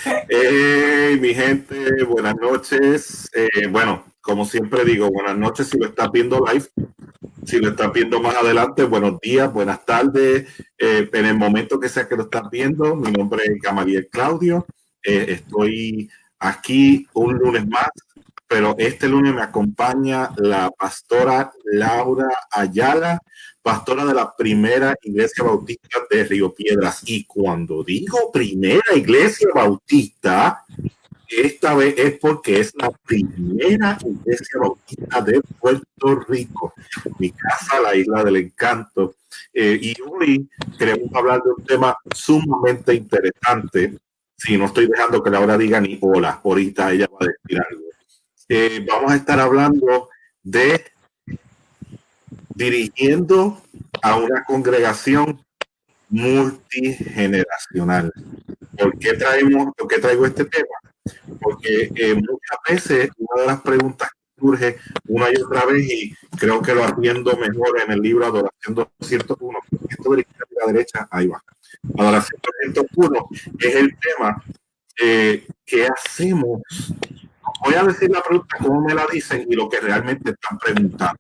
Mi gente, buenas noches. Bueno, como siempre digo, buenas noches si lo estás viendo live. Si lo estás viendo más adelante, buenos días, buenas tardes. En el momento que sea que lo estás viendo, mi nombre es Gamaliel Claudio. Estoy aquí un lunes más, pero este lunes me acompaña la pastora Laura Ayala, pastora de la primera iglesia bautista de Río Piedras. Y cuando digo primera iglesia bautista, esta vez es porque es la primera iglesia bautista de Puerto Rico, mi casa, la isla del encanto. Y hoy queremos hablar de un tema sumamente interesante. Si no estoy dejando que Laura diga ni hola, ahorita ella va a decir algo. Vamos a estar hablando de dirigiendo a una congregación multigeneracional. ¿Por qué traigo este tema? Porque muchas veces una de las preguntas que surge una y otra vez, y creo que lo atiendo mejor en el libro Adoración 201, esto de la izquierda y la derecha, ahí va. Adoración 201 es el tema, ¿qué hacemos? Voy a decir la pregunta como me la dicen y lo que realmente están preguntando.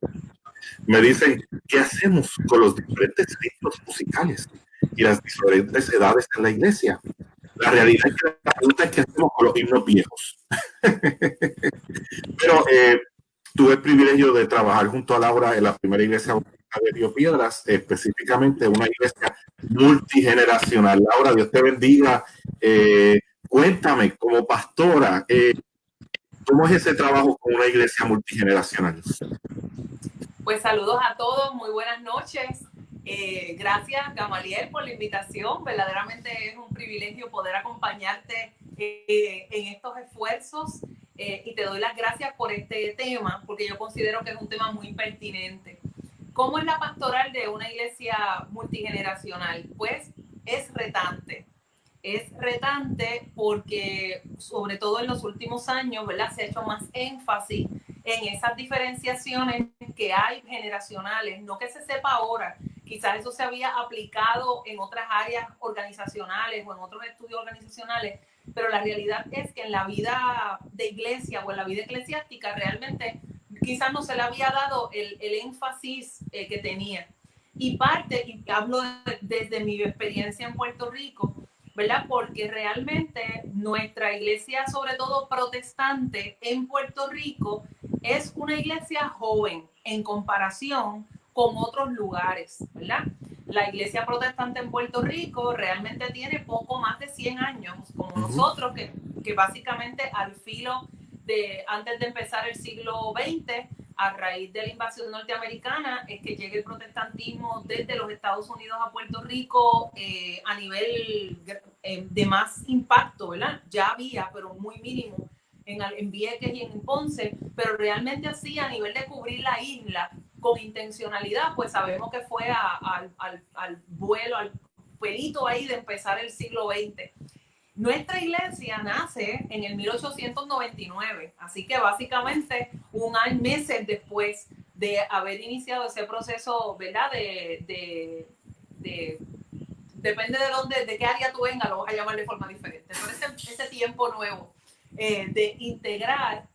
Me dicen, ¿qué hacemos con los diferentes ritmos musicales y las diferentes edades en la iglesia? La realidad es que la pregunta es qué hacemos con los himnos viejos. Pero tuve el privilegio de trabajar junto a Laura en la primera iglesia de Río Piedras, específicamente una iglesia multigeneracional. Laura, Dios te bendiga. Cuéntame, como pastora, ¿cómo es ese trabajo con una iglesia multigeneracional? Pues saludos a todos, muy buenas noches. Gracias, Gamaliel, por la invitación. Verdaderamente es un privilegio poder acompañarte en estos esfuerzos y te doy las gracias por este tema, porque yo considero que es un tema muy pertinente. ¿Cómo es la pastoral de una iglesia multigeneracional? Pues es retante. Es retante porque, sobre todo en los últimos años, ¿verdad?, se ha hecho más énfasis en esas diferenciaciones que hay generacionales, no que se sepa ahora, quizás eso se había aplicado en otras áreas organizacionales o en otros estudios organizacionales, pero la realidad es que en la vida de iglesia o en la vida eclesiástica realmente quizás no se le había dado el énfasis que tenía. Y parte, y hablo desde mi experiencia en Puerto Rico, ¿verdad? Porque realmente nuestra iglesia, sobre todo protestante en Puerto Rico, es una iglesia joven en comparación con otros lugares, ¿verdad? La iglesia protestante en Puerto Rico realmente tiene poco más de 100 años, como nosotros, que básicamente al filo de antes de empezar el siglo XX, a raíz de la invasión norteamericana, es que llega el protestantismo desde los Estados Unidos a Puerto Rico a nivel de más impacto, ¿verdad? Ya había, pero muy mínimo en Vieques y en Ponce, pero realmente así a nivel de cubrir la isla con intencionalidad, pues sabemos que fue al vuelo, al pelito ahí de empezar el siglo XX. Nuestra iglesia nace en el 1899, así que básicamente un año, meses después de haber iniciado ese proceso, ¿verdad? Depende de dónde, de qué área tú vengas, lo vas a llamar de forma diferente. Pero ese tiempo nuevo de integrar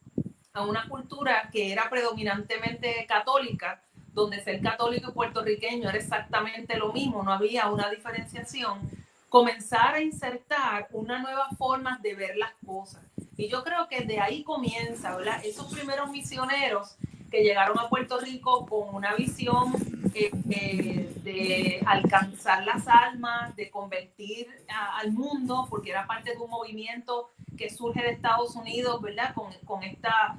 a una cultura que era predominantemente católica, donde ser católico y puertorriqueño era exactamente lo mismo, no había una diferenciación, comenzar a insertar una nueva forma de ver las cosas. Y yo creo que de ahí comienza, ¿verdad? Esos primeros misioneros que llegaron a Puerto Rico con una visión de alcanzar las almas, de convertir al mundo, porque era parte de un movimiento que surge de Estados Unidos, ¿verdad? Con esta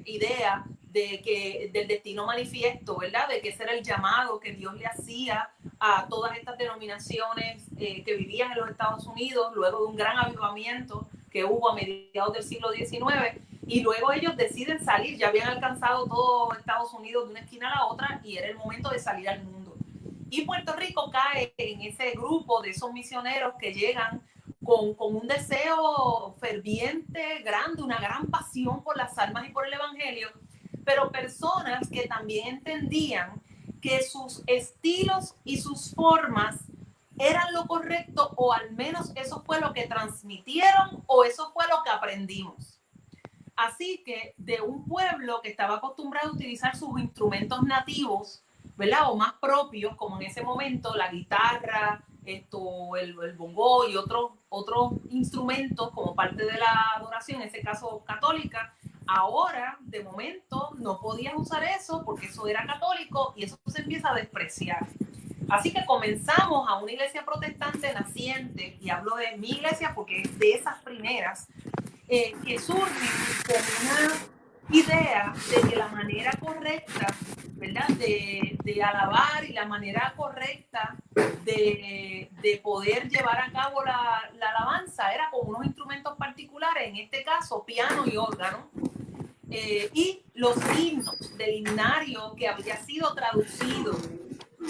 idea de que del destino manifiesto, ¿verdad? De que ese era el llamado que Dios le hacía a todas estas denominaciones que vivían en los Estados Unidos, luego de un gran avivamiento que hubo a mediados del siglo XIX, y luego ellos deciden salir, ya habían alcanzado todo Estados Unidos de una esquina a la otra, y era el momento de salir al mundo. Y Puerto Rico cae en ese grupo de esos misioneros que llegan con un deseo ferviente, grande, una gran pasión por las almas y por el evangelio, pero personas que también entendían que sus estilos y sus formas eran lo correcto, o al menos eso fue lo que transmitieron o eso fue lo que aprendimos. Así que de un pueblo que estaba acostumbrado a utilizar sus instrumentos nativos, ¿verdad? O más propios, como en ese momento la guitarra, el bongo y otros instrumentos como parte de la adoración, en ese caso católica. Ahora, de momento, no podías usar eso porque eso era católico y eso se empieza a despreciar. Así que comenzamos a una iglesia protestante naciente, y hablo de mi iglesia porque es de esas primeras, que surge con una idea de que la manera correcta, ¿verdad?, de alabar y la manera correcta de poder llevar a cabo la alabanza era con unos instrumentos particulares, en este caso piano y órgano, y los himnos del himnario que había sido traducido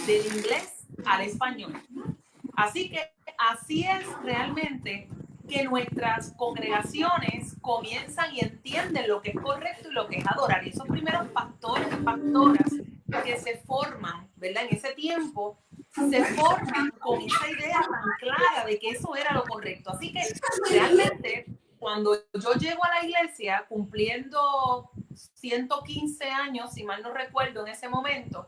del inglés al español. Así que así es realmente que nuestras congregaciones comienzan y entienden lo que es correcto y lo que es adorar. Y esos primeros pastores y pastoras que se forman, ¿verdad? En ese tiempo, se forman con esa idea tan clara de que eso era lo correcto. Así que realmente, cuando yo llego a la iglesia cumpliendo 115 años, si mal no recuerdo en ese momento,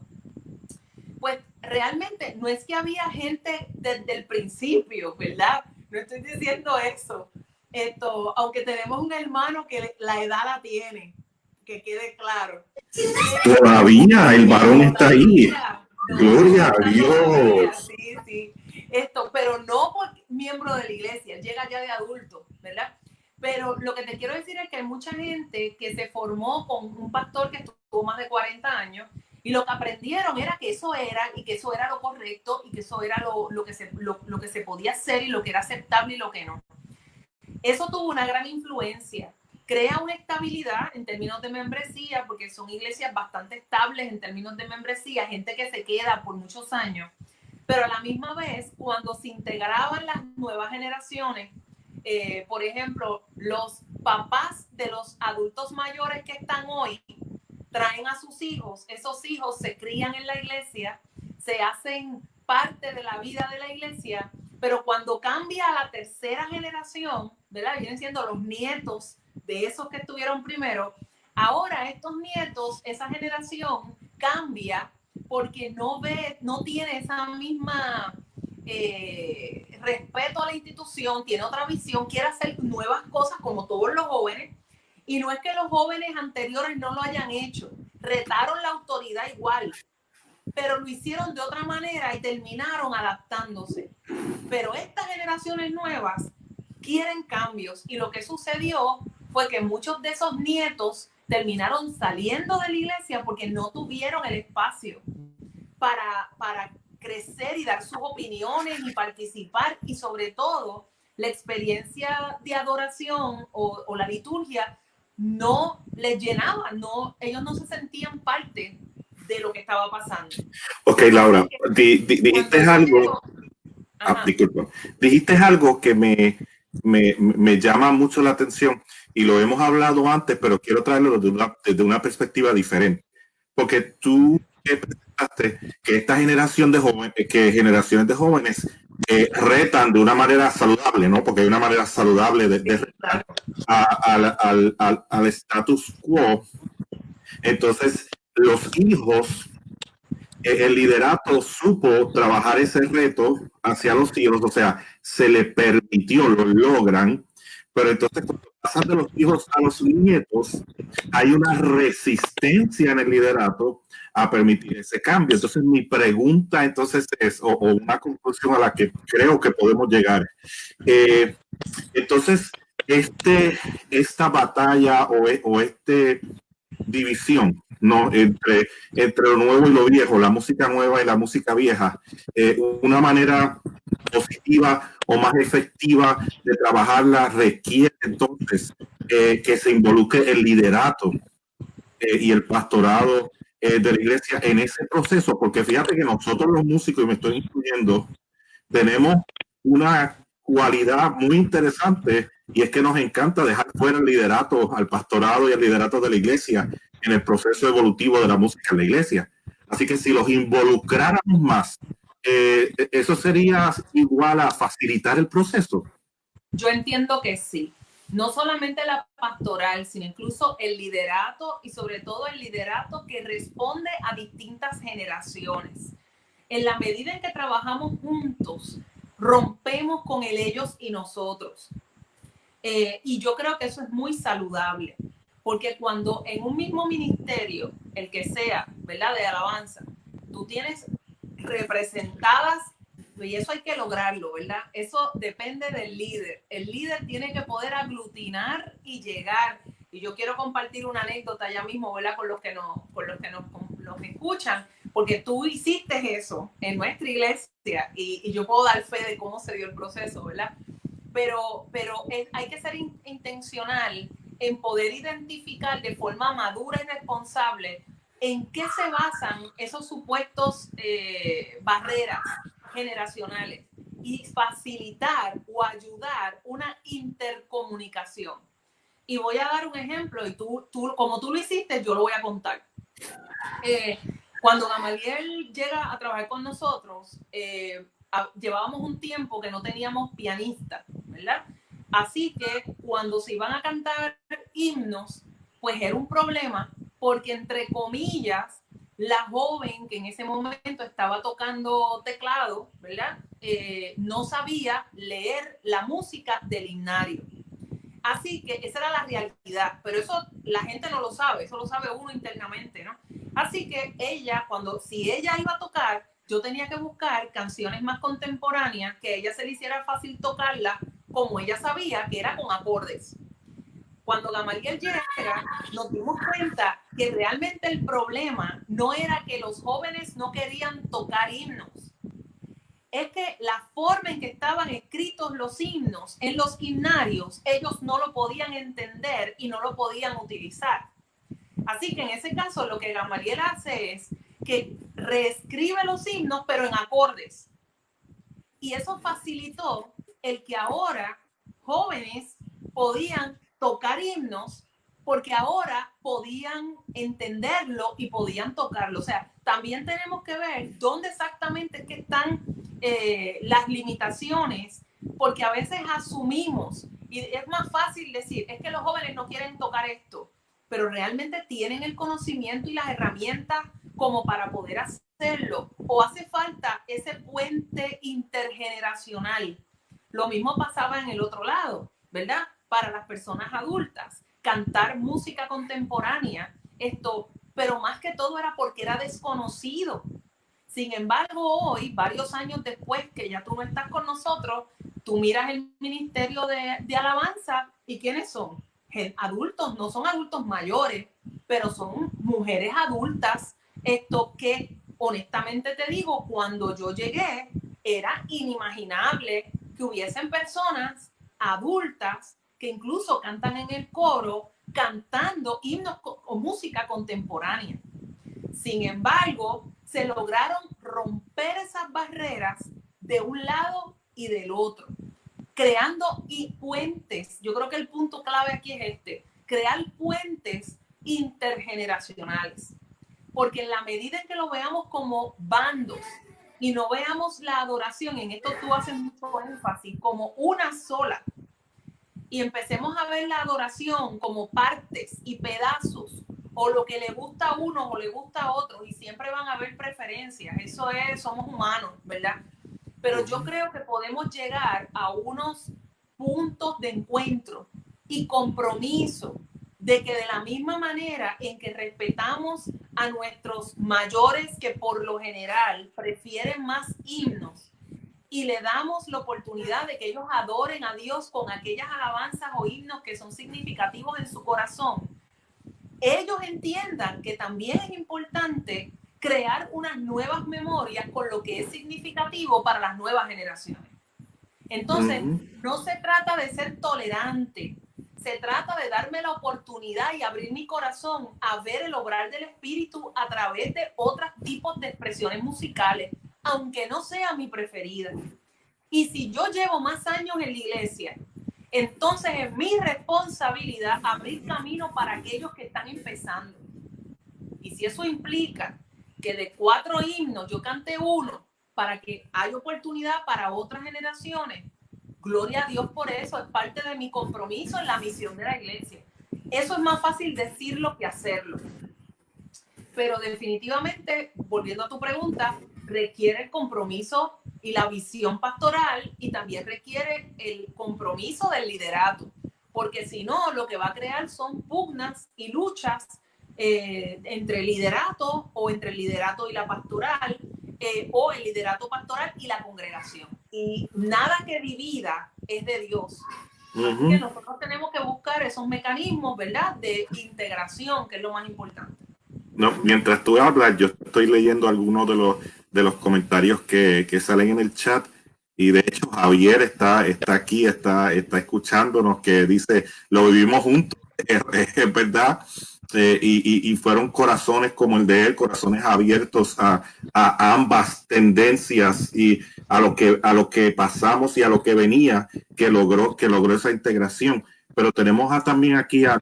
pues realmente no es que había gente desde el principio, ¿verdad? No estoy diciendo eso. Aunque tenemos un hermano que la edad la tiene, que quede claro. Todavía el varón está ahí. No, Gloria a Dios. Sí, sí. Pero no por miembro de la iglesia, llega ya de adulto, ¿verdad? Pero lo que te quiero decir es que hay mucha gente que se formó con un pastor que estuvo más de 40 años y lo que aprendieron era que eso era, y que eso era lo correcto, y que eso era lo que se podía hacer y lo que era aceptable y lo que no. Eso tuvo una gran influencia. Crea una estabilidad en términos de membresía, porque son iglesias bastante estables en términos de membresía, gente que se queda por muchos años. Pero a la misma vez, cuando se integraban las nuevas generaciones, por ejemplo, los papás de los adultos mayores que están hoy traen a sus hijos, esos hijos se crían en la iglesia, se hacen parte de la vida de la iglesia, pero cuando cambia a la tercera generación, ¿verdad? Vienen siendo los nietos de esos que estuvieron primero. Ahora estos nietos, esa generación cambia porque no tiene esa misma respeto a la institución, tiene otra visión, quiere hacer nuevas cosas como todos los jóvenes. Y no es que los jóvenes anteriores no lo hayan hecho, retaron la autoridad igual, pero lo hicieron de otra manera y terminaron adaptándose. Pero estas generaciones nuevas quieren cambios, y lo que sucedió fue que muchos de esos nietos terminaron saliendo de la iglesia porque no tuvieron el espacio para crecer y dar sus opiniones y participar, y sobre todo la experiencia de adoración o la liturgia no les llenaba, ellos no se sentían parte de lo que estaba pasando. Ok, Laura, dijiste algo. Disculpa. Dijiste algo que me llama mucho la atención, y lo hemos hablado antes, pero quiero traerlo desde una perspectiva diferente. Porque tú presentaste que esta generación de jóvenes, que generaciones de jóvenes retan de una manera saludable, ¿no? Porque hay una manera saludable de retar al status quo. Entonces, los hijos, el liderato supo trabajar ese reto hacia los hijos, o sea, se le permitió, lo logran, pero entonces cuando pasan de los hijos a los nietos, hay una resistencia en el liderato a permitir ese cambio. Entonces mi pregunta entonces es, o una conclusión a la que creo que podemos llegar, entonces esta batalla o división, ¿no? entre lo nuevo y lo viejo, la música nueva y la música vieja, una manera positiva o más efectiva de trabajarla requiere entonces que se involucre el liderato y el pastorado de la iglesia en ese proceso, porque fíjate que nosotros los músicos, y me estoy incluyendo, tenemos una cualidad muy interesante, y es que nos encanta dejar fuera el liderato, al pastorado y al liderato de la iglesia en el proceso evolutivo de la música en la iglesia. Así que si los involucráramos más ¿eso sería igual a facilitar el proceso? Yo entiendo que sí. No solamente la pastoral, sino incluso el liderato y sobre todo el liderato que responde a distintas generaciones. En la medida en que trabajamos juntos, rompemos con el ellos y nosotros. Y yo creo que eso es muy saludable, porque cuando en un mismo ministerio, el que sea, ¿verdad?, de alabanza, tú tienes representadas, y eso hay que lograrlo, ¿verdad? Eso depende del líder. El líder tiene que poder aglutinar y llegar. Y yo quiero compartir una anécdota ya mismo, ¿verdad?, con los que nos escuchan, porque tú hiciste eso en nuestra iglesia y yo puedo dar fe de cómo se dio el proceso, ¿verdad? Pero hay que ser intencional en poder identificar de forma madura y responsable en qué se basan esos supuestos barreras generacionales y facilitar o ayudar una intercomunicación. Y voy a dar un ejemplo y tú como tú lo hiciste, yo lo voy a contar. Cuando Gamaliel llega a trabajar con nosotros, llevábamos un tiempo que no teníamos pianista, ¿verdad? Así que cuando se iban a cantar himnos, pues era un problema porque, entre comillas, la joven que en ese momento estaba tocando teclado, ¿verdad? No sabía leer la música del himnario. Así que esa era la realidad, pero eso la gente no lo sabe, eso lo sabe uno internamente, ¿no? Así que ella, si ella iba a tocar, yo tenía que buscar canciones más contemporáneas que a ella se le hiciera fácil tocarla como ella sabía, que era con acordes. Cuando Gamaliel llega, nos dimos cuenta que realmente el problema no era que los jóvenes no querían tocar himnos, es que la forma en que estaban escritos los himnos en los himnarios, ellos no lo podían entender y no lo podían utilizar. Así que en ese caso lo que Gamaliel hace es que reescribe los himnos pero en acordes. Y eso facilitó el que ahora jóvenes podían tocar himnos porque ahora podían entenderlo y podían tocarlo. O sea, también tenemos que ver dónde exactamente es que están las limitaciones, porque a veces asumimos, y es más fácil decir, es que los jóvenes no quieren tocar esto, pero realmente tienen el conocimiento y las herramientas como para poder hacerlo, o hace falta ese puente intergeneracional. Lo mismo pasaba en el otro lado, ¿verdad? Para las personas adultas, cantar música contemporánea, pero más que todo era porque era desconocido. Sin embargo, hoy, varios años después que ya tú no estás con nosotros, tú miras el ministerio de alabanza y ¿quiénes son? Adultos, no son adultos mayores, pero son mujeres adultas. Que honestamente te digo, cuando yo llegué, era inimaginable que hubiesen personas adultas que incluso cantan en el coro, cantando himnos o música contemporánea. Sin embargo, se lograron romper esas barreras de un lado y del otro, creando puentes. Yo creo que el punto clave aquí es crear puentes intergeneracionales. Porque en la medida en que lo veamos como bandos y no veamos la adoración, en esto tú haces mucho énfasis, como una sola, y empecemos a ver la adoración como partes y pedazos, o lo que le gusta a uno o le gusta a otros, y siempre van a haber preferencias, eso es, somos humanos, ¿verdad? Pero yo creo que podemos llegar a unos puntos de encuentro y compromiso de que de la misma manera en que respetamos a nuestros mayores que por lo general prefieren más himnos y le damos la oportunidad de que ellos adoren a Dios con aquellas alabanzas o himnos que son significativos en su corazón, ellos entiendan que también es importante crear unas nuevas memorias con lo que es significativo para las nuevas generaciones. Entonces, no se trata de ser tolerante, se trata de darme la oportunidad y abrir mi corazón a ver el obrar del Espíritu a través de otros tipos de expresiones musicales, aunque no sea mi preferida. Y si yo llevo más años en la iglesia, entonces es mi responsabilidad abrir camino para aquellos que están empezando. Y si eso implica que de 4 himnos yo cante uno para que haya oportunidad para otras generaciones. Gloria a Dios por eso, es parte de mi compromiso en la misión de la iglesia. Eso es más fácil decirlo que hacerlo. Pero definitivamente, volviendo a tu pregunta, requiere el compromiso y la visión pastoral, y también requiere el compromiso del liderato, porque si no, lo que va a crear son pugnas y luchas entre el liderato o entre el liderato y la pastoral, o el liderato pastoral y la congregación. Y nada que divida es de Dios. Así que nosotros tenemos que buscar esos mecanismos, ¿verdad?, de integración, que es lo más importante. No, mientras tú hablas, yo estoy leyendo algunos de los comentarios que salen en el chat, y de hecho Javier está aquí, está escuchándonos, que dice, lo vivimos juntos, es verdad, y fueron corazones como el de él, corazones abiertos a ambas tendencias y a lo que pasamos y a lo que venía, que logró esa integración. Pero tenemos también aquí a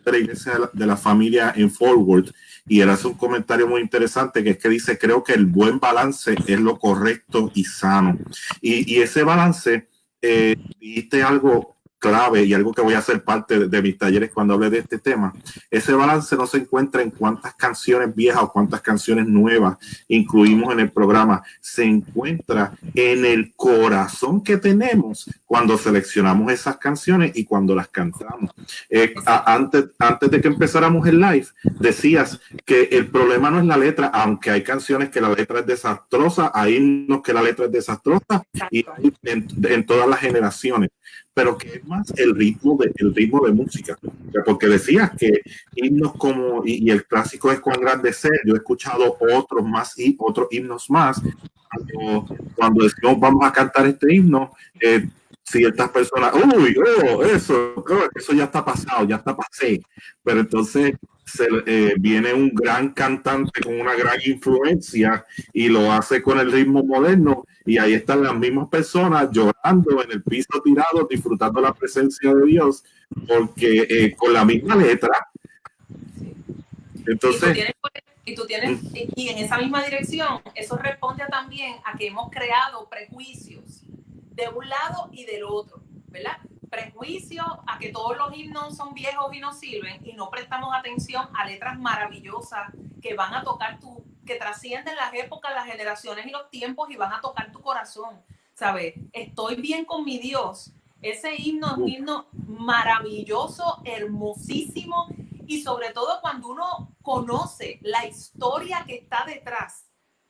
la iglesia de la familia en Forward, y él hace un comentario muy interesante, que es que dice: creo que el buen balance es lo correcto y sano. Y ese balance, dijiste algo clave y algo que voy a hacer parte de mis talleres cuando hable de este tema. Ese balance no se encuentra en cuántas canciones viejas o cuántas canciones nuevas incluimos en el programa. Se encuentra en el corazón que tenemos cuando seleccionamos esas canciones y cuando las cantamos. Antes de que empezáramos el live, decías que el problema no es la letra, aunque hay canciones que la letra es desastrosa, hay himnos que la letra es desastrosa, y en todas las generaciones, pero que es más el ritmo de música. Porque decías que himnos como, y el clásico es Cuán grande es Él. Yo he escuchado otros himnos más. Cuando decimos vamos a cantar este himno, ciertas personas, eso ya está pasado, ya está pasé. Pero entonces viene un gran cantante con una gran influencia y lo hace con el ritmo moderno, y ahí están las mismas personas llorando en el piso tirado, disfrutando la presencia de Dios, porque con la misma letra. Entonces, y en esa misma dirección, eso responde también a que hemos creado prejuicios de un lado y del otro, ¿verdad? Prejuicio a que todos los himnos son viejos y no sirven, y no prestamos atención a letras maravillosas que van a tocar que trascienden las épocas, las generaciones y los tiempos, y van a tocar tu corazón, ¿sabes? Estoy bien con mi Dios. Ese himno es un himno maravilloso, hermosísimo, y sobre todo cuando uno conoce la historia que está detrás,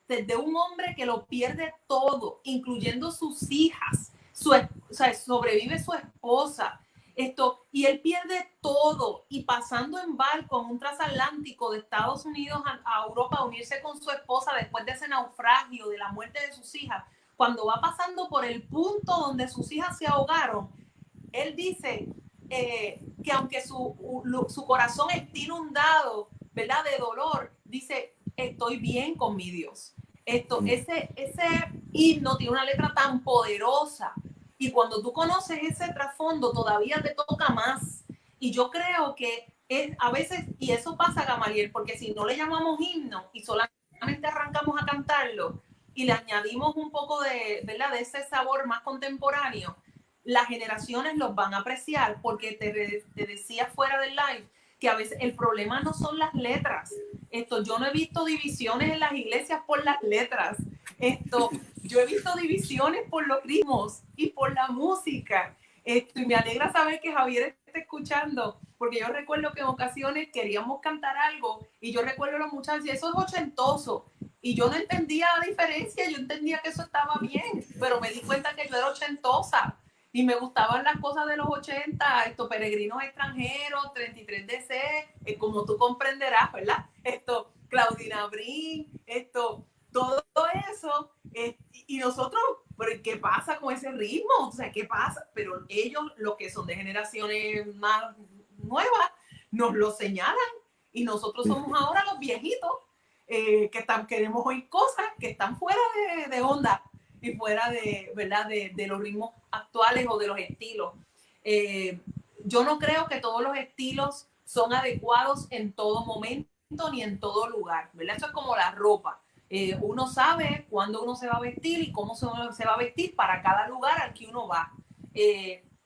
desde un hombre que lo pierde todo, incluyendo sus hijas, sobrevive su esposa, y él pierde todo, y pasando en barco en un transatlántico de Estados Unidos a Europa a unirse con su esposa después de ese naufragio, de la muerte de sus hijas, cuando va pasando por el punto donde sus hijas se ahogaron, él dice que aunque su corazón está inundado, ¿verdad?, de dolor, dice: estoy bien con mi Dios. Ese himno tiene una letra tan poderosa, y cuando tú conoces ese trasfondo todavía te toca más. Y yo creo que a veces, y eso pasa, Gamaliel, porque si no le llamamos himno y solamente arrancamos a cantarlo y le añadimos un poco ¿verdad?, de ese sabor más contemporáneo, las generaciones los van a apreciar, porque te decía fuera del live que a veces el problema no son las letras. Yo no he visto divisiones en las iglesias por las letras. Yo he visto divisiones por los ritmos y por la música. Y me alegra saber que Javier está escuchando, porque yo recuerdo que en ocasiones queríamos cantar algo y yo recuerdo a los muchachos, eso es ochentoso. Y yo no entendía la diferencia, yo entendía que eso estaba bien, pero me di cuenta que yo era ochentosa. Y me gustaban las cosas de los 80, Peregrinos Extranjeros, 33DC, como tú comprenderás, ¿verdad? Claudina Brin, todo eso. Y nosotros, ¿pero qué pasa con ese ritmo? O sea, ¿qué pasa? Pero ellos, los que son de generaciones más nuevas, nos lo señalan. Y nosotros somos ahora los viejitos que queremos oír cosas que están fuera de onda y fuera de, ¿verdad?, de los ritmos actuales o de los estilos. Yo no creo que todos los estilos son adecuados en todo momento ni en todo lugar, ¿verdad? Eso es como la ropa. Uno sabe cuándo uno se va a vestir y cómo se va a vestir para cada lugar al que uno va.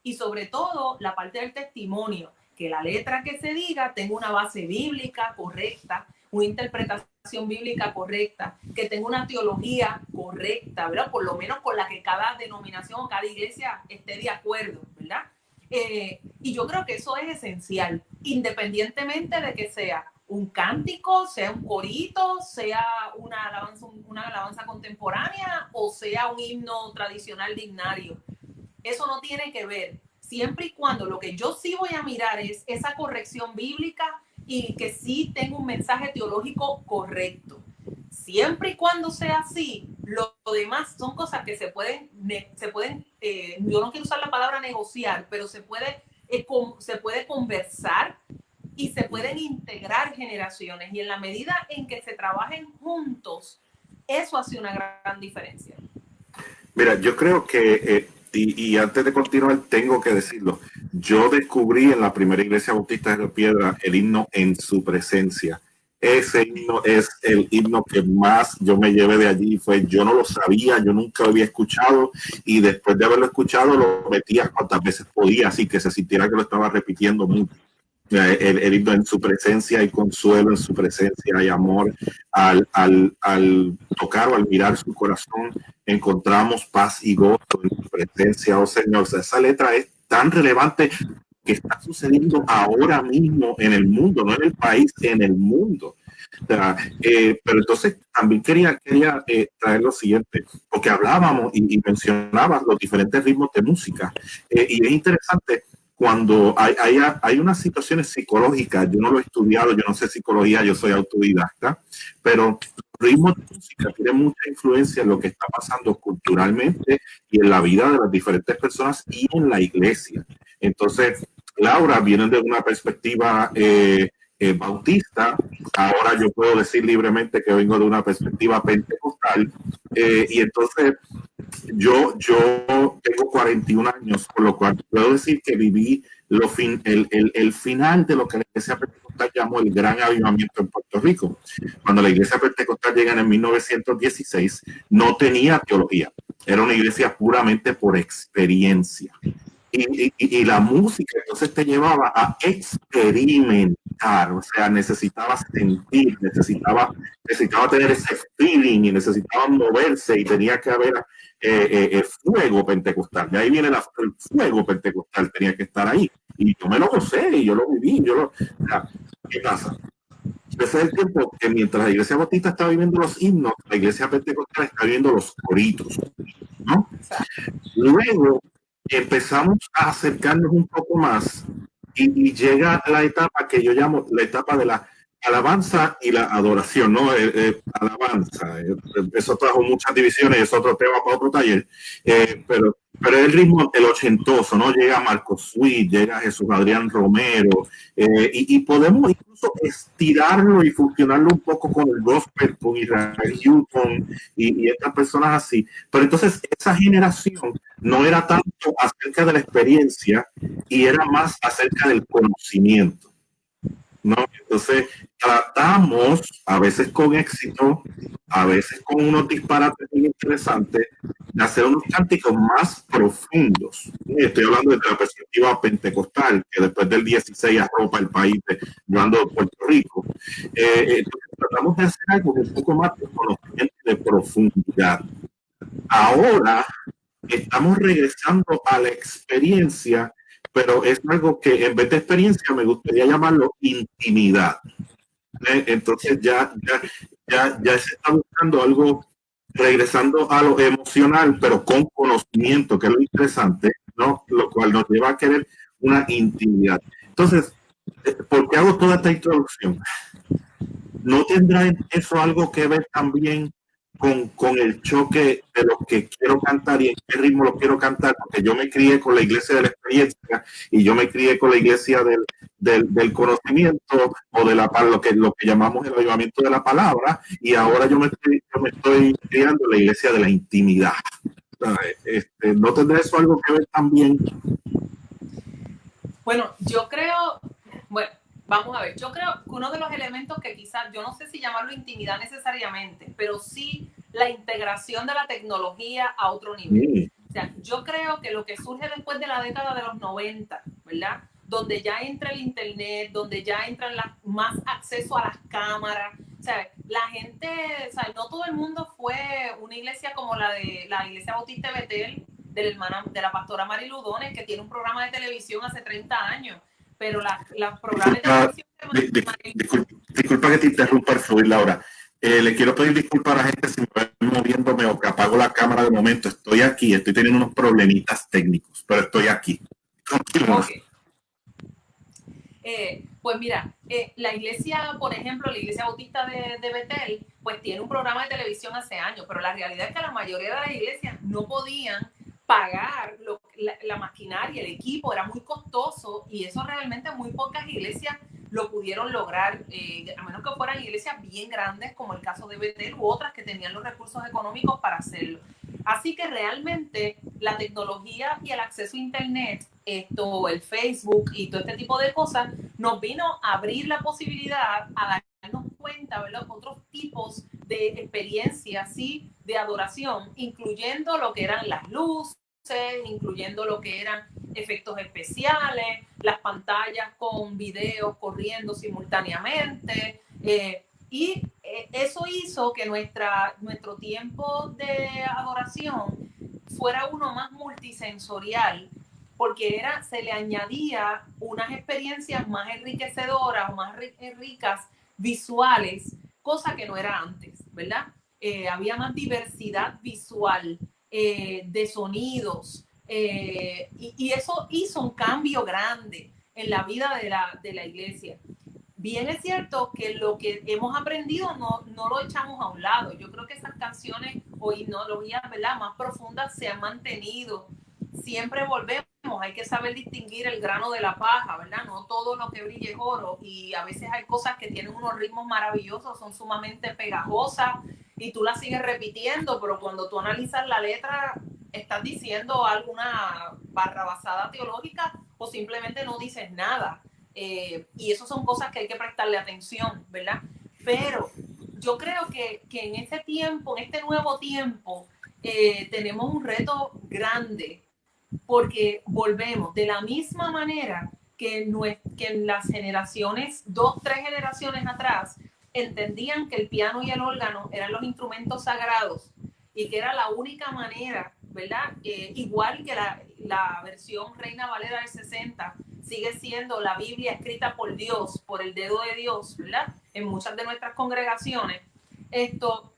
Y sobre todo la parte del testimonio, que la letra que se diga tenga una base bíblica correcta, una interpretación bíblica correcta, que tenga una teología correcta, ¿verdad? Por lo menos con la que cada denominación o cada iglesia esté de acuerdo, ¿verdad? Y yo creo que eso es esencial, independientemente de que sea un cántico, sea un corito, sea una alabanza contemporánea o sea un himno tradicional dignario. Eso no tiene que ver, siempre y cuando lo que yo sí voy a mirar es esa corrección bíblica y que sí tenga un mensaje teológico correcto. Siempre y cuando sea así, lo demás son cosas que se pueden yo no quiero usar la palabra negociar, pero se puede conversar y se pueden integrar generaciones. Y en la medida en que se trabajen juntos, eso hace una gran diferencia. Mira, yo creo que, y antes de continuar, tengo que decirlo, yo descubrí en la primera iglesia bautista de Río Piedra el himno En Su Presencia. Ese himno es el himno que más yo me llevé de allí. Yo no lo sabía, yo nunca lo había escuchado y después de haberlo escuchado lo metía cuantas veces podía, así que se sintiera que lo estaba repitiendo mucho. El himno En Su Presencia hay consuelo, en su presencia hay amor. Al tocar o al mirar su corazón encontramos paz y gozo en su presencia, oh Señor. O sea, esa letra es tan relevante que está sucediendo ahora mismo en el mundo, no en el país, en el mundo. O sea, pero entonces también quería traer lo siguiente, porque hablábamos y mencionabas los diferentes ritmos de música, y es interesante cuando hay unas situaciones psicológicas. Yo no lo he estudiado, yo no sé psicología, yo soy autodidacta, pero ritmos de música tienen mucha influencia en lo que está pasando culturalmente y en la vida de las diferentes personas y en la iglesia. Entonces, Laura viene de una perspectiva bautista. Ahora yo puedo decir libremente que vengo de una perspectiva pentecostal, y entonces yo tengo 41 años, por lo cual puedo decir que viví el final de lo que la Iglesia Pentecostal llamó el Gran Avivamiento en Puerto Rico. Cuando la Iglesia Pentecostal llega en 1916, no tenía teología, era una iglesia puramente por experiencia. Y la música entonces te llevaba a experimentar, o sea, necesitaba sentir, necesitaba tener ese feeling y necesitaba moverse y tenía que haber el fuego pentecostal. De ahí viene el fuego pentecostal, tenía que estar ahí. Y yo me lo gocé y yo lo viví. O sea, ¿qué pasa? Ese es el tiempo que mientras la iglesia bautista está viviendo los himnos, la iglesia pentecostal está viviendo los coritos, ¿no? Luego empezamos a acercarnos un poco más y llega la etapa que yo llamo la etapa de la alabanza y la adoración, ¿no? Alabanza, eso trajo muchas divisiones, es otro tema para otro taller, pero el ritmo, el ochentoso, ¿no? Llega Marcos Witt, llega Jesús Adrián Romero, y podemos incluso estirarlo y fusionarlo un poco con el gospel, con Israel Houghton y estas personas así. Pero entonces esa generación no era tanto acerca de la experiencia y era más acerca del conocimiento, ¿no? Entonces tratamos, a veces con éxito, a veces con unos disparates muy interesantes, de hacer unos cánticos más profundos. Estoy hablando desde la perspectiva pentecostal, que después del 16 arropa el país, yo ando de Puerto Rico. Entonces tratamos de hacer algo un poco más de conocimiento y de profundidad. Ahora estamos regresando a la experiencia, pero es algo que en vez de experiencia me gustaría llamarlo intimidad. Entonces ya se está buscando algo, regresando a lo emocional, pero con conocimiento, que es lo interesante, ¿no? Lo cual nos lleva a querer una intimidad. Entonces, ¿por qué hago toda esta introducción? ¿No tendrá eso algo que ver también con el choque de lo que quiero cantar y en qué ritmo lo quiero cantar? Porque yo me crié con la iglesia de la experiencia y yo me crié con la iglesia del conocimiento, o de lo que llamamos el avivamiento de la palabra, y ahora yo me estoy criando en la iglesia de la intimidad. ¿No tendrá eso algo que ver también? Bueno, yo creo, bueno, Vamos a ver, yo creo que uno de los elementos que quizás, yo no sé si llamarlo intimidad necesariamente, pero sí la integración de la tecnología a otro nivel. O sea, yo creo que lo que surge después de la década de los 90, ¿verdad? Donde ya entra el internet, donde ya entran más acceso a las cámaras. O sea, la gente, o sea, no todo el mundo fue una iglesia como la de la Iglesia Bautista de Betel, de la pastora Mari Ludones, que tiene un programa de televisión hace 30 años. Pero los programas de televisión... Disculpa que te interrumpa el fluir, Laura. Le quiero pedir disculpas a la gente si me voy moviéndome o que apago la cámara de momento. Estoy aquí, estoy teniendo unos problemitas técnicos, pero estoy aquí. Okay. Pues mira, la iglesia, por ejemplo, la Iglesia Bautista de Betel, pues tiene un programa de televisión hace años, pero la realidad es que la mayoría de las iglesias no podían pagar la maquinaria, el equipo, era muy costoso y eso realmente muy pocas iglesias lo pudieron lograr, a menos que fueran iglesias bien grandes como el caso de Betel u otras que tenían los recursos económicos para hacerlo. Así que realmente la tecnología y el acceso a internet, el Facebook y todo este tipo de cosas, nos vino a abrir la posibilidad a darnos cuenta, ¿verdad?, otros tipos de experiencias, ¿sí?, de adoración, incluyendo lo que eran las luces, incluyendo lo que eran efectos especiales, las pantallas con videos corriendo simultáneamente, y eso hizo que nuestro tiempo de adoración fuera uno más multisensorial, porque se le añadía unas experiencias más enriquecedoras o más ricas visuales, cosa que no era antes, ¿verdad? Había más diversidad visual, de sonidos, y eso hizo un cambio grande en la vida de la iglesia. Bien es cierto que lo que hemos aprendido no lo echamos a un lado. Yo creo que esas canciones o himnologías, ¿verdad?, más profundas se han mantenido. Siempre volvemos, hay que saber distinguir el grano de la paja, ¿verdad? No todo lo que brille es oro, y a veces hay cosas que tienen unos ritmos maravillosos, son sumamente pegajosas y tú las sigues repitiendo, pero cuando tú analizas la letra estás diciendo alguna barrabasada teológica o simplemente no dices nada. Y eso son cosas que hay que prestarle atención, ¿verdad? Pero yo creo que en este tiempo, en este nuevo tiempo, tenemos un reto grande, porque volvemos de la misma manera que en las generaciones, 2, 3 generaciones atrás, entendían que el piano y el órgano eran los instrumentos sagrados y que era la única manera, ¿verdad? Igual que la versión Reina Valera del 60 sigue siendo la Biblia escrita por Dios, por el dedo de Dios, ¿verdad?, en muchas de nuestras congregaciones.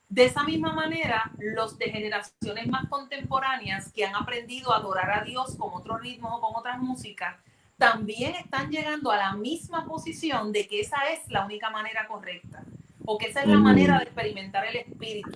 De esa misma manera, los de generaciones más contemporáneas que han aprendido a adorar a Dios con otros ritmos o con otras músicas, también están llegando a la misma posición de que esa es la única manera correcta, o que esa es la manera de experimentar el Espíritu.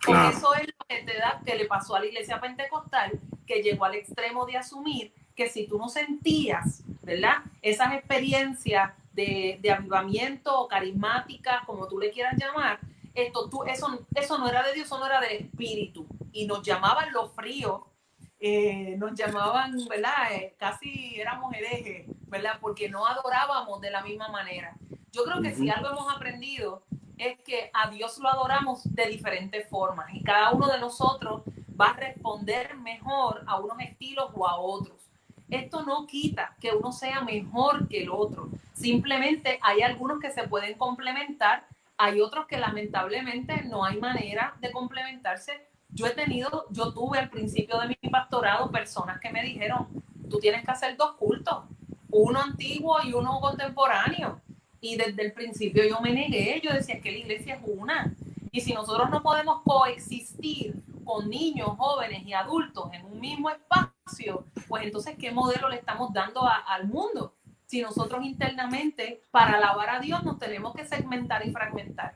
Porque eso es lo que le pasó a la iglesia pentecostal, que llegó al extremo de asumir que si tú no sentías, ¿verdad?, esas experiencias de avivamiento o carismáticas, como tú le quieras llamar, eso no era de Dios, eso no era del Espíritu. Y nos llamaban los fríos, nos llamaban, ¿verdad?, casi éramos herejes, ¿verdad?, porque no adorábamos de la misma manera. Yo creo que si algo hemos aprendido es que a Dios lo adoramos de diferentes formas y cada uno de nosotros va a responder mejor a unos estilos o a otros. Esto no quita que uno sea mejor que el otro. Simplemente hay algunos que se pueden complementar, hay otros que lamentablemente no hay manera de complementarse. Yo tuve al principio de mi pastorado personas que me dijeron, tú tienes que hacer 2 cultos, uno antiguo y uno contemporáneo. Y desde el principio yo me negué, yo decía que la iglesia es una. Y si nosotros no podemos coexistir con niños, jóvenes y adultos en un mismo espacio, pues entonces, ¿qué modelo le estamos dando al mundo? Si nosotros internamente, para alabar a Dios, nos tenemos que segmentar y fragmentar.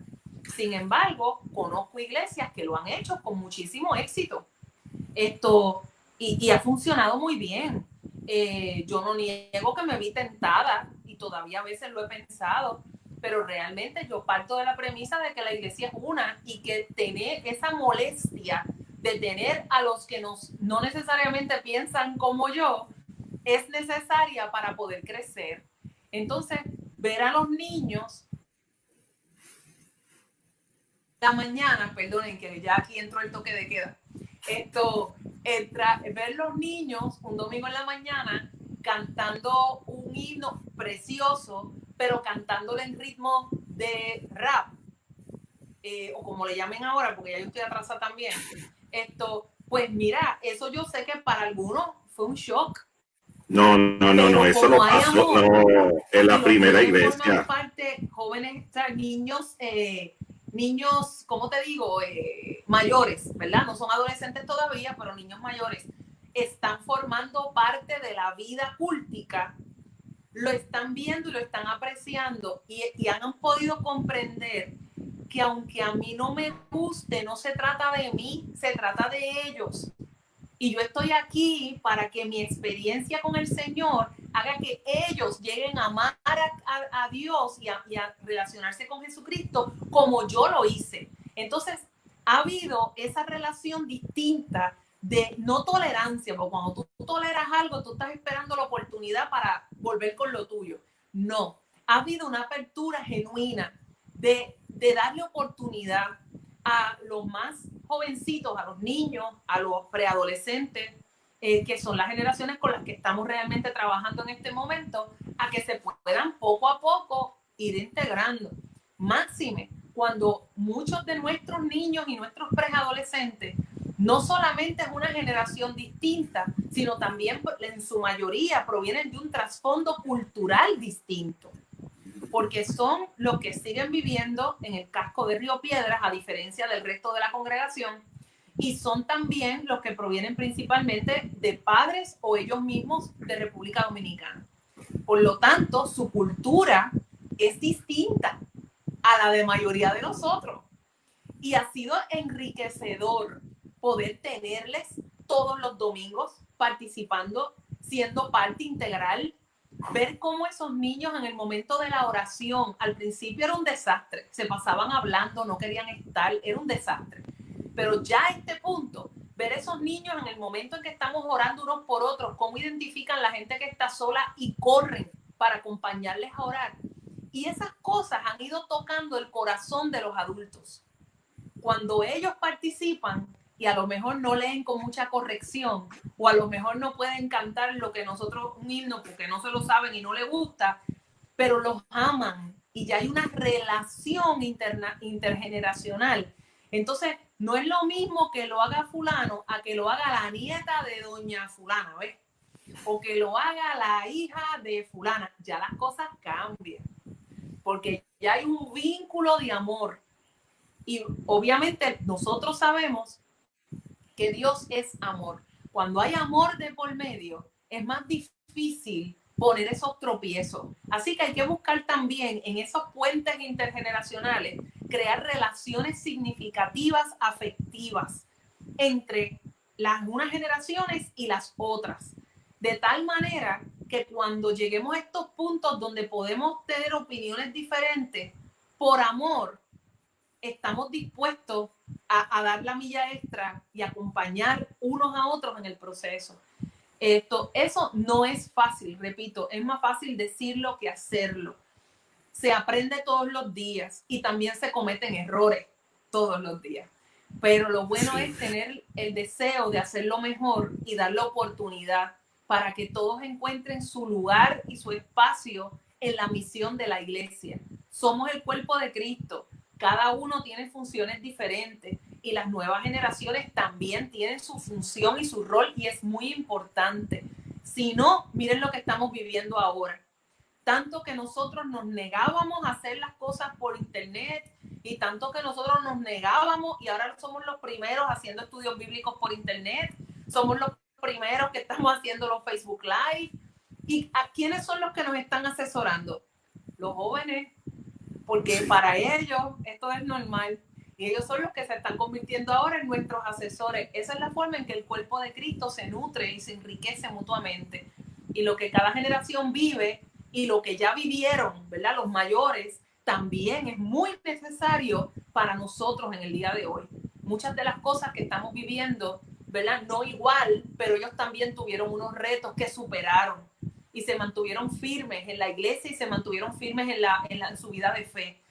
Sin embargo, conozco iglesias que lo han hecho con muchísimo éxito. Y ha funcionado muy bien. Yo no niego que me vi tentada y todavía a veces lo he pensado, pero realmente yo parto de la premisa de que la iglesia es una y que tener esa molestia de tener a los que no necesariamente piensan como yo es necesaria para poder crecer. Entonces, ver a los niños la mañana, perdonen que ya aquí entró el toque de queda, ver los niños un domingo en la mañana cantando un himno precioso, pero cantándole en ritmo de rap, o como le llamen ahora, porque ya yo estoy atrasada también. Pues mira, eso yo sé que para algunos fue un shock. No, eso no pasó, no, en la primera iglesia. Parte, jóvenes, o sea, niños, ¿cómo te digo? Mayores, ¿verdad? No son adolescentes todavía, pero niños mayores están formando parte de la vida cúltica, lo están viendo y lo están apreciando y han podido comprender que aunque a mí no me guste, no se trata de mí, se trata de ellos. Y yo estoy aquí para que mi experiencia con el Señor haga que ellos lleguen a amar a Dios y a relacionarse con Jesucristo como yo lo hice. Entonces, ha habido esa relación distinta de no tolerancia, porque cuando tú toleras algo, tú estás esperando la oportunidad para volver con lo tuyo. No, ha habido una apertura genuina de darle oportunidad a los más jovencitos, a los niños, a los preadolescentes, que son las generaciones con las que estamos realmente trabajando en este momento, a que se puedan poco a poco ir integrando. Máxime, cuando muchos de nuestros niños y nuestros preadolescentes no solamente es una generación distinta, sino también en su mayoría provienen de un trasfondo cultural distinto, porque son los que siguen viviendo en el casco de Río Piedras, a diferencia del resto de la congregación, y son también los que provienen principalmente de padres o ellos mismos de República Dominicana. Por lo tanto, su cultura es distinta a la de mayoría de nosotros. Y ha sido enriquecedor poder tenerles todos los domingos participando, siendo parte integral, ver cómo esos niños en el momento de la oración, al principio era un desastre, se pasaban hablando, no querían estar, era un desastre. Pero ya a este punto, ver esos niños en el momento en que estamos orando unos por otros, cómo identifican la gente que está sola y corren para acompañarles a orar. Y esas cosas han ido tocando el corazón de los adultos. Cuando ellos participan y a lo mejor no leen con mucha corrección o a lo mejor no pueden cantar lo que nosotros, un himno, porque no se lo saben y no les gusta, pero los aman y ya hay una relación intergeneracional. Entonces, no es lo mismo que lo haga fulano a que lo haga la nieta de doña fulana, ¿ves? O que lo haga la hija de fulana. Ya las cosas cambian, porque ya hay un vínculo de amor. Y obviamente nosotros sabemos que Dios es amor. Cuando hay amor de por medio, es más difícil poner esos tropiezos. Así que hay que buscar también en esos puentes intergeneracionales, crear relaciones significativas, afectivas, entre las unas generaciones y las otras. De tal manera que cuando lleguemos a estos puntos donde podemos tener opiniones diferentes, por amor, estamos dispuestos a dar la milla extra y acompañar unos a otros en el proceso. Eso no es fácil, repito, es más fácil decirlo que hacerlo. Se aprende todos los días y también se cometen errores todos los días. Pero lo bueno es tener el deseo de hacerlo mejor y dar la oportunidad para que todos encuentren su lugar y su espacio en la misión de la iglesia. Somos el cuerpo de Cristo. Cada uno tiene funciones diferentes y las nuevas generaciones también tienen su función y su rol y es muy importante. Si no, miren lo que estamos viviendo ahora. Tanto que nosotros nos negábamos a hacer las cosas por internet y tanto que nosotros nos negábamos y ahora somos los primeros haciendo estudios bíblicos por internet, somos los primeros que estamos haciendo los Facebook Live. ¿Y a quiénes son los que nos están asesorando? Los jóvenes, porque para ellos esto es normal y ellos son los que se están convirtiendo ahora en nuestros asesores. Esa es la forma en que el cuerpo de Cristo se nutre y se enriquece mutuamente. Y lo que cada generación vive y lo que ya vivieron, ¿verdad? Los mayores, también es muy necesario para nosotros en el día de hoy. Muchas de las cosas que estamos viviendo, ¿verdad? No igual, pero ellos también tuvieron unos retos que superaron. y se mantuvieron firmes en la iglesia y se mantuvieron firmes en su vida de fe.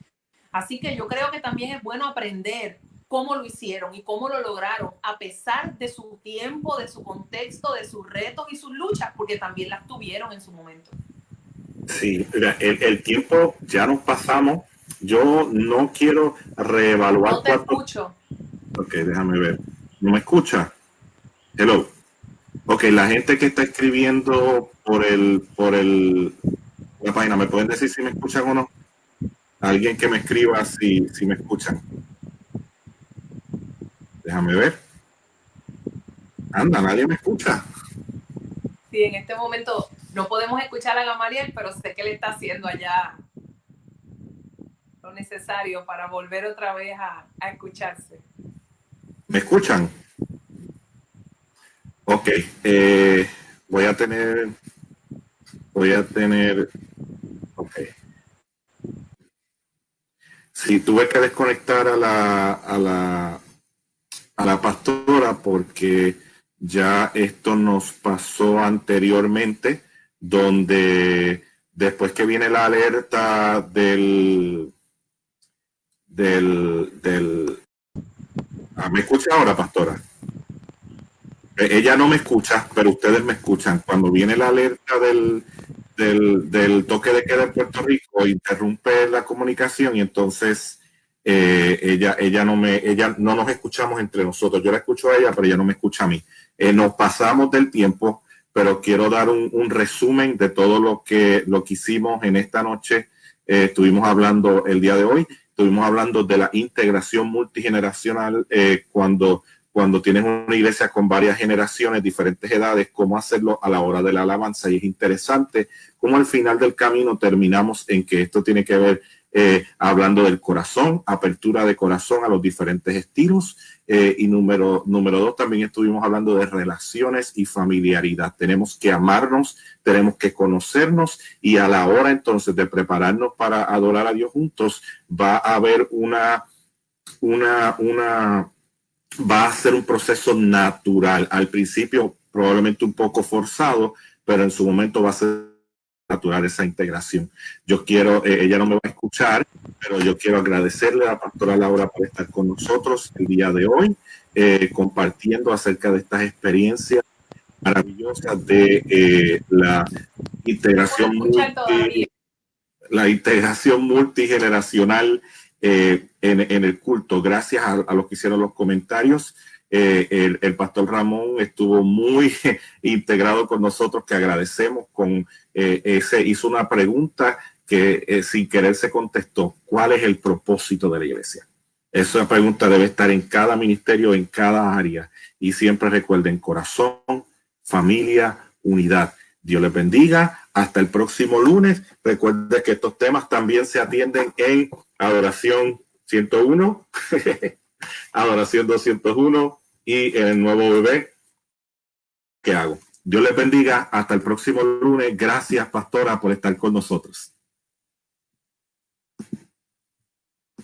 Así que yo creo que también es bueno aprender cómo lo hicieron y cómo lo lograron, a pesar de su tiempo, de su contexto, de sus retos y sus luchas, porque también las tuvieron en su momento. Sí, mira, el tiempo ya nos pasamos. Yo no quiero reevaluar. No te escucho. Ok, déjame ver. ¿No me escucha? Hello. Ok, la gente que está escribiendo la página, ¿me pueden decir si me escuchan o no? Alguien que me escriba si me escuchan. Déjame ver. Anda, nadie me escucha. Sí, en este momento no podemos escuchar a Gamaliel, pero sé que él está haciendo allá lo necesario para volver otra vez a escucharse. ¿Me escuchan? Ok, voy a tener, ok. Sí, tuve que desconectar a la pastora porque ya esto nos pasó anteriormente, donde después que viene la alerta ¿me escucha ahora, pastora? Ella no me escucha, pero ustedes me escuchan. Cuando viene la alerta del toque de queda en Puerto Rico, interrumpe la comunicación y entonces ella no nos escuchamos entre nosotros. Yo la escucho a ella, pero ella no me escucha a mí. Nos pasamos del tiempo, pero quiero dar un resumen de todo lo que hicimos en esta noche. Estuvimos hablando el día de hoy, estuvimos hablando de la integración multigeneracional cuando tienes una iglesia con varias generaciones, diferentes edades, cómo hacerlo a la hora de la alabanza. Y es interesante cómo al final del camino terminamos en que esto tiene que ver hablando del corazón, apertura de corazón a los diferentes estilos. Y número 2, también estuvimos hablando de relaciones y familiaridad. Tenemos que amarnos, tenemos que conocernos y a la hora entonces de prepararnos para adorar a Dios juntos, va a haber va a ser un proceso natural. Al principio probablemente un poco forzado, pero en su momento va a ser natural esa integración. Yo quiero, ella no me va a escuchar, pero yo quiero agradecerle a la pastora Laura por estar con nosotros el día de hoy, compartiendo acerca de estas experiencias maravillosas de la integración multigeneracional en el culto. Gracias a los que hicieron los comentarios. El pastor Ramón estuvo muy integrado con nosotros, que agradecemos. Hizo una pregunta que sin querer se contestó: ¿cuál es el propósito de la iglesia? Esa pregunta debe estar en cada ministerio, en cada área. Y siempre recuerden: corazón, familia, unidad. Dios les bendiga. Hasta el próximo lunes. Recuerden que estos temas también se atienden en Adoración 101, Adoración 201 y en el nuevo bebé. ¿Qué hago? Dios les bendiga. Hasta el próximo lunes. Gracias, pastora, por estar con nosotros.